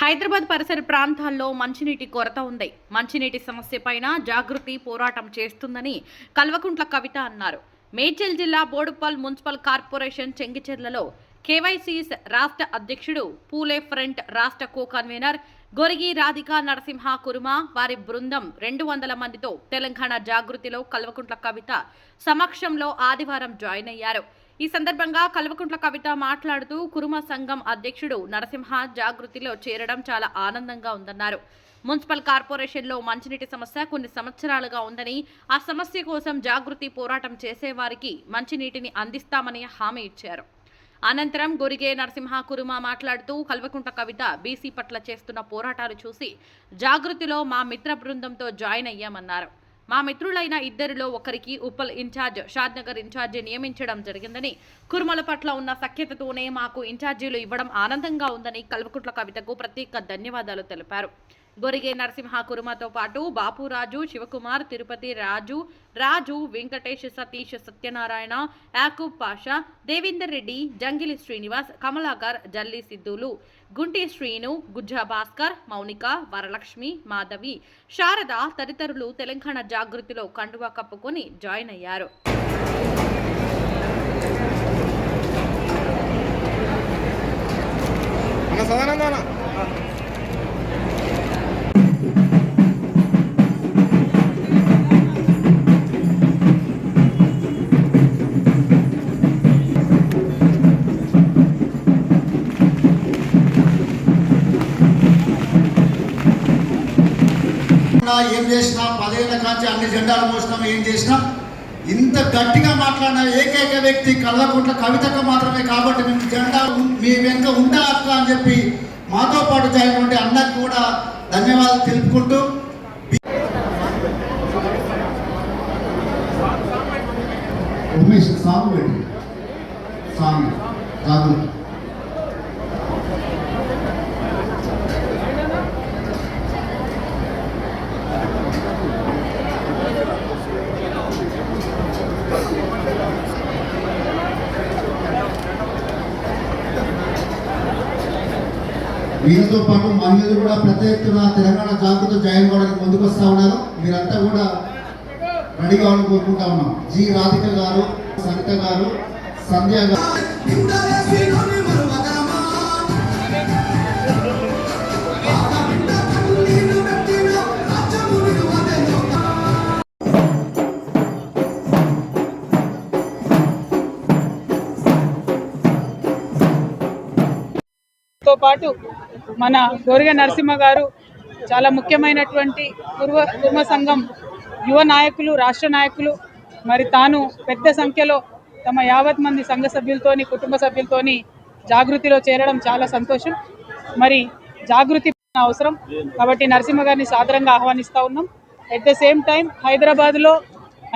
హైదరాబాద్ పరిసర ప్రాంతాల్లో మంచినీటి కొరత ఉంది. మంచినీటి సమస్యపైన జాగృతి పోరాటం చేస్తుందని కల్వకుంట్ల కవిత అన్నారు. మేడ్చల్ జిల్లా బోడుప్పల్ మున్సిపల్ కార్పొరేషన్ చెంగిచెర్లలో కేవైసీస్ రాష్ట్ర అధ్యక్షుడు, పూలే ఫ్రంట్ రాష్ట్ర కో కన్వీనర్ గొరిగి రాధికా నరసింహ కురుమ వారి బృందం 200 మందితో తెలంగాణ జాగృతిలో కల్వకుంట్ల కవిత సమక్షంలో ఆదివారం జాయిన్ అయ్యారు. ఈ సందర్భంగా కల్వకుంట్ల కవిత మాట్లాడుతూ కురుమ సంఘం అధ్యక్షుడు నరసింహ జాగృతిలో చేరడం చాలా ఆనందంగా ఉందన్నారు. మున్సిపల్ కార్పొరేషన్లో మంచినీటి సమస్య కొన్ని సంవత్సరాలుగా ఉందని, ఆ సమస్య కోసం జాగృతి పోరాటం చేసేవారికి మంచినీటిని అందిస్తామని హామీ ఇచ్చారు. అనంతరం గొరిగే నరసింహ కురుమ మాట్లాడుతూ కల్వకుంట్ల కవిత బీసీ పట్ల చేస్తున్న పోరాటాలు చూసి జాగృతిలో మా మిత్ర బృందంతో జాయిన్ అయ్యామన్నారు. మా మిత్రులైన ఇద్దరిలో ఒకరికి ఉప్పల్ ఇన్ఛార్జ్, షాద్నగర్ ఇన్ఛార్జి నియమించడం జరిగిందని, కురుమల పట్ల ఉన్న సఖ్యతతోనే మాకు ఇన్ఛార్జీలు ఇవ్వడం ఆనందంగా ఉందని కల్వకుంట్ల కవితకు ప్రత్యేక ధన్యవాదాలు తెలిపారు. గొరిగే నరసింహ కురుమతో పాటు బాపురాజు, శివకుమార్, తిరుపతి రాజు, వెంకటేష్, సతీష్, సత్యనారాయణ, యాకూబ్ పాషా, దేవేందర్ రెడ్డి, జంగిలి శ్రీనివాస్, కమలాకర్, జల్లి సిద్ధులు, గుంటి శ్రీను, గుజ్జా భాస్కర్, మౌనిక, వరలక్ష్మి, మాధవి, శారద తదితరులు తెలంగాణ జాగృతిలో కండువా కప్పుకొని జాయిన్ అయ్యారు. ఏం చేసినా 10 ఏళ్ల కాంచి అన్ని జెండాలు మోసినాం, ఏం చేసినా ఇంత గట్టిగా మాట్లాడిన ఏకైక వ్యక్తి కల్వకుంట్ల కవితకు మాత్రమే. కాబట్టి మేము జెండా మీ వెనుక ఉంటా అక్క అని చెప్పి మాతో పాటు జాయినటువంటి అన్నకు కూడా ధన్యవాదాలు తెలుపుకుంటూ ఉమేష్ సాంగ్ పెట్టి సాంగ్ కాదు వీరితో పాటు మహిళలు కూడా పెద్ద ఎత్తున తెలంగాణ జాగృతి జాయిన్ అవ్వడానికి ముందుకు వస్తూ ఉన్నారు. మీరంతా కూడా రెడీ కావాలని కోరుకుంటా ఉన్నాం. జి రాధిక గారు, సరిత గారు, సంధ్య గారు. తో పాటు మన గొరిగే నరసింహ గారు చాలా ముఖ్యమైనటువంటి కుర్మ సంఘం యువ నాయకులు, రాష్ట్ర నాయకులు. మరి తాను పెద్ద సంఖ్యలో తమ 50 మంది సంఘ సభ్యులతోని, కుటుంబ సభ్యులతోని జాగృతిలో చేరడం చాలా సంతోషం. మరి జాగృతి అవసరం కాబట్టి నరసింహ గారిని సాదరంగా ఆహ్వానిస్తూ ఉన్నాం. ఎట్ ద సేమ్ టైం హైదరాబాద్లో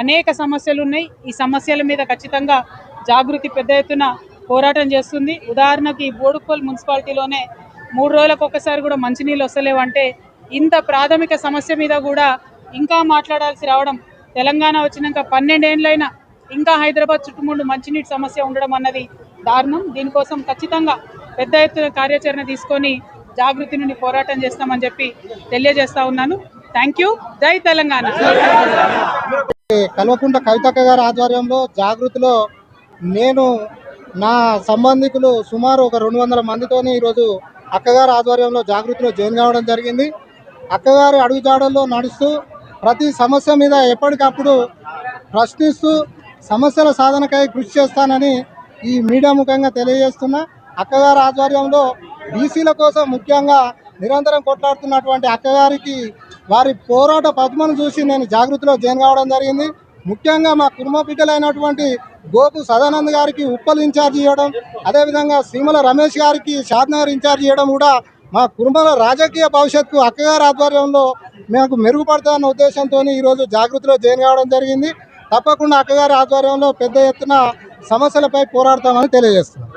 అనేక సమస్యలు ఉన్నాయి. ఈ సమస్యల మీద ఖచ్చితంగా జాగృతి పెద్ద ఎత్తున పోరాటం చేస్తుంది. ఉదాహరణకి బోడుప్పల్ మున్సిపాలిటీలోనే 3 రోజులకు ఒకసారి కూడా మంచినీళ్ళు వస్తలేవంటే ఇంత ప్రాథమిక సమస్య మీద కూడా ఇంకా మాట్లాడాల్సి రావడం, తెలంగాణ వచ్చినాక 12 ఏళ్ళైనా ఇంకా హైదరాబాద్ చుట్టుముందు మంచినీటి సమస్య ఉండడం అన్నది దారుణం. దీనికోసం ఖచ్చితంగా పెద్ద ఎత్తున కార్యాచరణ తీసుకొని జాగృతి నుండి పోరాటం చేస్తామని చెప్పి తెలియజేస్తా ఉన్నాను. Thank you. జై తెలంగాణ. కల్వకుంట్ల కవితక్క గారి ఆధ్వర్యంలో జాగృతిలో నేను, నా సంబంధికులు సుమారు ఒక 200 మందితోని ఈరోజు అక్కగారి ఆధ్వర్యంలో జాగృతిలో జాయిన్ కావడం జరిగింది. అక్కగారి అడుగుజాడల్లో నడుస్తూ ప్రతి సమస్య మీద ఎప్పటికప్పుడు ప్రశ్నిస్తూ సమస్యల సాధనకై కృషి చేస్తానని ఈ మీడియా ముఖంగా తెలియజేస్తున్నా. అక్కగారి ఆధ్వర్యంలో బీసీల కోసం ముఖ్యంగా నిరంతరం కొట్లాడుతున్నటువంటి అక్కగారికి వారి పోరాట పద్మను చూసి నేను జాగృతిలో జాయిన్ కావడం జరిగింది. ముఖ్యంగా మా కుటుంబ బిడ్డలైనటువంటి గోపు సదానంద్ గారికి ఉప్పల్ ఇన్ఛార్జ్ ఇవ్వడం, అదేవిధంగా సీమల రమేష్ గారికి షాద్నగర్ ఇన్ఛార్జ్ ఇవ్వడం కూడా మా కుటుంబాల రాజకీయ భవిష్యత్తు అక్కగారి ఆధ్వర్యంలో మేము మెరుగుపడతామన్న ఉద్దేశంతో ఈరోజు జాగృతిలో జాయిన్ కావడం జరిగింది. తప్పకుండా అక్కగారి ఆధ్వర్యంలో పెద్ద ఎత్తున సమస్యలపై పోరాడతామని తెలియజేస్తున్నాం.